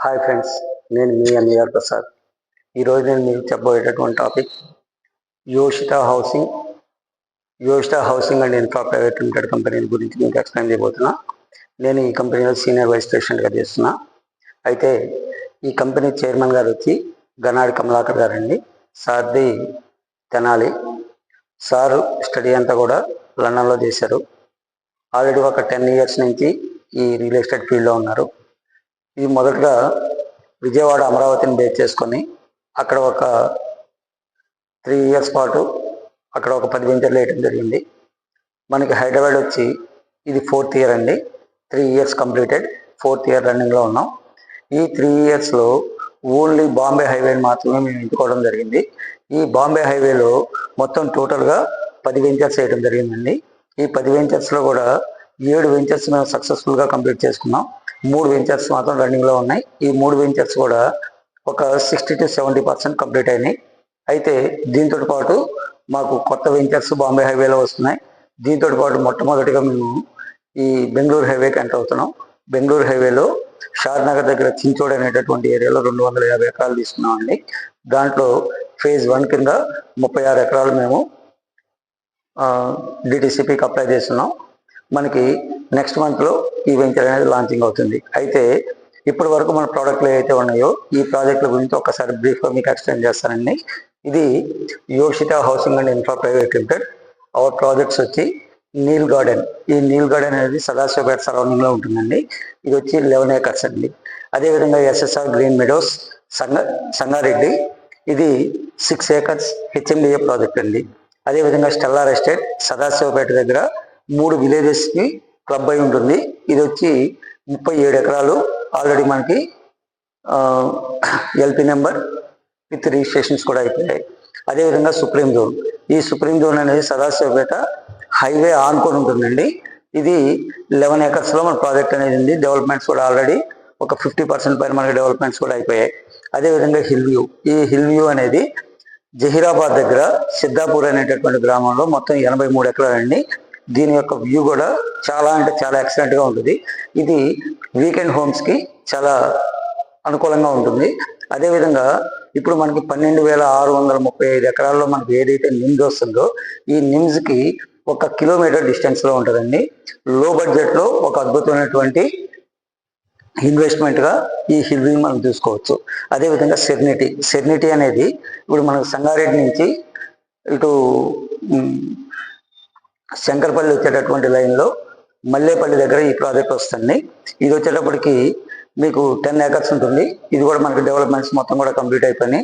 Hi friends, నేను మీ MER Prasad. ఈరోజు నేను మీకు చెప్పబోయేటటువంటి topic Yoshita housing and infra private limited company గురించి మీకు ఎక్స్ప్లెయిన్ చేయబోతున్నా. నేను ఈ కంపెనీలో సీనియర్ వైస్ ప్రెసిడెంట్గా చేస్తున్నా. అయితే ఈ కంపెనీ చైర్మన్ గారు వచ్చి గనాడి కమలాకర్ గారండి. సార్ది తెనాలి. సారు స్టడీ అంతా కూడా లండన్లో చేశారు. ఆల్రెడీ ఒక 10 years నుంచి ఈ రియల్ ఎస్టేట్ ఫీల్డ్లో ఉన్నారు. ఇది మొదటగా విజయవాడ అమరావతిని బేస్ చేసుకొని అక్కడ ఒక 3 years పాటు అక్కడ ఒక 10 వెంచర్లు వేయడం జరిగింది. మనకి హైదరాబాద్ వచ్చి ఇది 4th year అండి. 3 years కంప్లీటెడ్, 4th year రన్నింగ్లో ఉన్నాం. ఈ 3 yearsలో ఓన్లీ బాంబే హైవేని మాత్రమే మేము ఎంచుకోవడం జరిగింది. ఈ బాంబే హైవేలో మొత్తం టోటల్గా 10 వెంచర్స్ వేయడం జరిగిందండి. ఈ 10 వెంచర్స్లో కూడా 7 వెంచర్స్ మేము సక్సెస్ఫుల్గా కంప్లీట్ చేసుకున్నాం. 3 వెంచర్స్ మాత్రం రన్నింగ్లో ఉన్నాయి. ఈ 3 వెంచర్స్ కూడా ఒక 60 to 70% కంప్లీట్ అయినాయి. అయితే దీంతో పాటు మాకు కొత్త వెంచర్స్ బాంబే హైవేలో వస్తున్నాయి. దీంతో పాటు మొట్టమొదటిగా మేము ఈ బెంగళూరు హైవేకి ఎంటర్ అవుతున్నాం. బెంగళూరు హైవేలో షాద్నగర్ దగ్గర చించోడ్ అనేటటువంటి ఏరియాలో 250 ఎకరాలు తీసుకున్నామండి. దాంట్లో phase 1 కింద 36 ఎకరాలు మేము డిటిసిపికి అప్లై చేస్తున్నాం. మనకి నెక్స్ట్ మంత్లో ఈ వెంచర్ అనేది లాంచింగ్ అవుతుంది. అయితే ఇప్పటి వరకు మన ప్రోడక్ట్లు ఏవైతే ఉన్నాయో ఈ ప్రాజెక్టుల గురించి ఒకసారి బ్రీఫ్గా మీకు ఎక్స్ప్లెయిన్ చేస్తానండి. ఇది Yoshita housing and infra private limited. Our projects వచ్చి నీల్ గార్డెన్. ఈ నీల్ గార్డెన్ అనేది సదాశివపేట సరౌండింగ్లో ఉంటుందండి. ఇది వచ్చి 11 acres అండి. అదేవిధంగా ఎస్ఎస్ఆర్ గ్రీన్ మెడోస్ సంగారెడ్డి, ఇది 6 acres హెచ్ఎండిఏ ప్రాజెక్ట్ అండి. అదేవిధంగా స్టెల్లార్ ఎస్టేట్ సదాశివపేట దగ్గర 3 విలేజెస్కి క్లబ్ అయి ఉంటుంది. ఇది వచ్చి 37 ఎకరాలు. ఆల్రెడీ మనకి ఎల్పి నెంబర్ విత్ రిజిస్ట్రేషన్స్ కూడా అయిపోయాయి. అదేవిధంగా సుప్రీం జోన్. ఈ సుప్రీం జోన్ అనేది సదాశివపేట హైవే ఆనుకొని ఉంటుందండి. ఇది 11 acresలో మన ప్రాజెక్ట్ అనేది ఉంది. డెవలప్మెంట్స్ కూడా ఆల్రెడీ ఒక 50% పైన మనకి డెవలప్మెంట్స్ కూడా అయిపోయాయి. అదేవిధంగా హిల్ వ్యూ. ఈ హిల్ వ్యూ అనేది జహీరాబాద్ దగ్గర సిద్ధాపూర్ అనేటటువంటి గ్రామంలో మొత్తం 83 ఎకరాలు అండి. దీని యొక్క వ్యూ కూడా చాలా అంటే చాలా ఎక్సలెంట్గా ఉంటుంది. ఇది వీకెండ్ హోమ్స్కి చాలా అనుకూలంగా ఉంటుంది. అదేవిధంగా ఇప్పుడు మనకి 12,635 ఎకరాల్లో మనకి ఏదైతే నిమ్స్ వస్తుందో ఈ నిమ్స్కి 1 kilometer డిస్టెన్స్లో ఉంటుందండి. లో బడ్జెట్లో ఒక అద్భుతమైనటువంటి ఇన్వెస్ట్మెంట్గా ఈ హిల్ వ్యూ మనం చూసుకోవచ్చు. అదేవిధంగా సెర్నిటీ అనేది ఇప్పుడు మనకు సంగారెడ్డి నుంచి ఇటు శంకర్పల్లి వచ్చేటటువంటి లైన్లో మల్లేపల్లి దగ్గర ఈ ప్రాజెక్ట్ వస్తుంది. ఇది వచ్చేటప్పటికి మీకు 10 acres ఉంటుంది. ఇది కూడా మనకి డెవలప్మెంట్స్ మొత్తం కూడా కంప్లీట్ అయిపోయినాయి.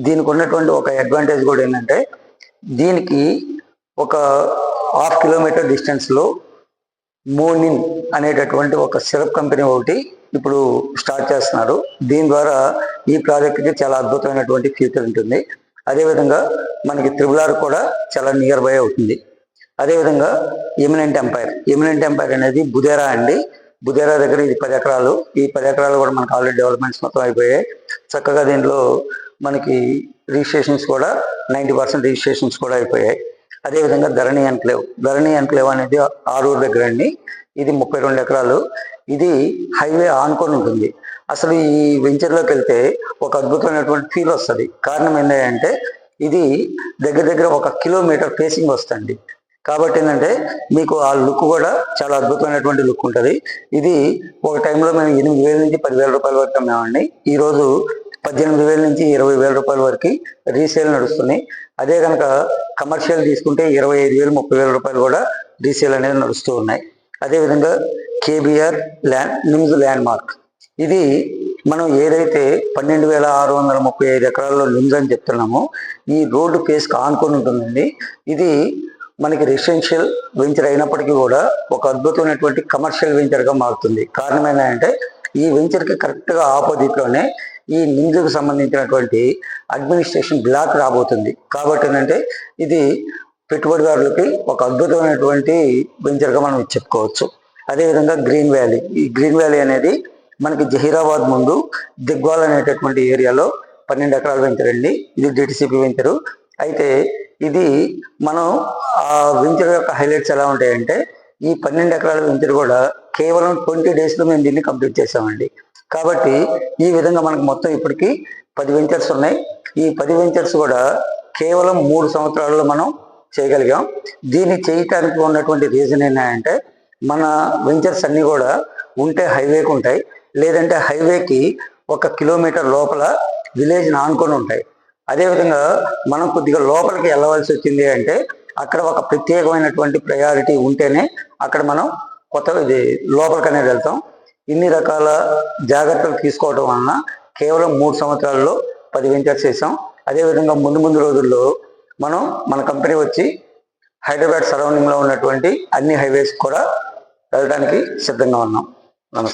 దీనికి ఉన్నటువంటి ఒక అడ్వాంటేజ్ కూడా ఏంటంటే దీనికి ఒక 1/2 kilometer డిస్టెన్స్లో మోనిన్ అనేటటువంటి ఒక సిరప్ కంపెనీ ఒకటి ఇప్పుడు స్టార్ట్ చేస్తున్నారు. దీని ద్వారా ఈ ప్రాజెక్ట్కి చాలా అద్భుతమైనటువంటి ఫ్యూచర్ ఉంటుంది. అదేవిధంగా మనకి త్రిబుల్ కూడా చాలా నియర్ బై అవుతుంది. అదేవిధంగా ఎమినెంట్ ఎంపైర్ అనేది బుదేరా అండి. బుదేరా దగ్గర ఇది 10 ఎకరాలు. ఈ 10 ఎకరాలు కూడా మనకు ఆల్రెడీ డెవలప్మెంట్స్ మొత్తం అయిపోయాయి. చక్కగా దీంట్లో మనకి రిజిస్ట్రేషన్స్ కూడా 90% రిజిస్ట్రేషన్స్ కూడా అయిపోయాయి. అదేవిధంగా ధరణి ఎన్క్లేవ్ అనేది ఆరూరు దగ్గర అండి. ఇది 32 ఎకరాలు. ఇది హైవే ఆనుకొని ఉంటుంది. అసలు ఈ వెంచర్లోకి వెళ్తే ఒక అద్భుతమైనటువంటి ఫీల్ వస్తుంది. కారణం ఏంటంటే ఇది దగ్గర 1 kilometer ఫేసింగ్ వస్తుంది. కాబట్టి ఏంటంటే మీకు ఆ లుక్ కూడా చాలా అద్భుతమైనటువంటి లుక్ ఉంటుంది. ఇది ఒక టైంలో మేము 8,000 నుంచి 10,000 రూపాయల వరకు అమ్మామండి. ఈరోజు 18,000 నుంచి 20,000 రూపాయల వరకు రీసేల్ నడుస్తున్నాయి. అదే కనుక కమర్షియల్ తీసుకుంటే 25,000 30,000 రూపాయలు కూడా రీసేల్ అనేది నడుస్తూ ఉన్నాయి. అదేవిధంగా కేబిఆర్ నిమ్స్ ల్యాండ్ మార్క్. ఇది మనం ఏదైతే 12,635 ఎకరాల్లో నిమ్స్ అని చెప్తున్నామో ఈ రోడ్డు ఫేస్కి ఆనుకొని ఉంటుందండి. ఇది మనకి రెసిడెన్షియల్ వెంచర్ అయినప్పటికీ కూడా ఒక అద్భుతమైనటువంటి కమర్షియల్ వెంచర్గా మారుతుంది. కారణం ఏంటంటే ఈ వెంచర్కి కరెక్ట్గా ఆపోజిట్లోనే ఈ నిమ్స్కి సంబంధించినటువంటి అడ్మినిస్ట్రేషన్ బ్లాక్ రాబోతుంది. కాబట్టి ఏంటంటే ఇది పెట్టుబడిదారులకి ఒక అద్భుతమైనటువంటి వెంచర్గా మనం చెప్పుకోవచ్చు. అదేవిధంగా ఈ గ్రీన్ వ్యాలీ అనేది మనకి జహీరాబాద్ ముందు దిగ్వాల్ అనేటటువంటి ఏరియాలో 12 ఎకరాల వెంచర్ అండి. ఇది డిటిసిపి వెంచరు. అయితే ఇది మనం ఆ వెంచర్ యొక్క హైలైట్స్ ఎలా ఉంటాయంటే ఈ 12 ఎకరాల వెంచర్ కూడా కేవలం 20 daysలో మేము దీన్ని కంప్లీట్ చేసామండి. కాబట్టి ఈ విధంగా మనకు మొత్తం ఇప్పటికి 10 వెంచర్స్ ఉన్నాయి. ఈ 10 వెంచర్స్ కూడా కేవలం 3 సంవత్సరాల్లో మనం చేయగలిగాం. దీన్ని చేయటానికి ఉన్నటువంటి రీజన్ ఏంటంటే మన వెంచర్స్ అన్నీ కూడా ఉంటే హైవేకి ఉంటాయి, లేదంటే హైవేకి 1 కిలోమీటర్ లోపల విలేజ్ ఆనుకొని ఉంటాయి. అదేవిధంగా మనం కొద్దిగా లోపలికి వెళ్ళవలసి వచ్చింది అంటే అక్కడ ఒక ప్రత్యేకమైనటువంటి ప్రయారిటీ ఉంటేనే అక్కడ మనం ఇది లోపలికి అనేది వెళ్తాం. ఇన్ని రకాల జాగ్రత్తలు తీసుకోవడం వలన కేవలం 3 సంవత్సరాల్లో 10 వెంచర్స్ చేసాం. అదేవిధంగా ముందు రోజుల్లో మనం మన కంపెనీ వచ్చి హైదరాబాద్ సరౌండింగ్లో ఉన్నటువంటి అన్ని హైవేస్ కూడా వెళ్ళడానికి సిద్ధంగా ఉన్నాం. నమస్తే.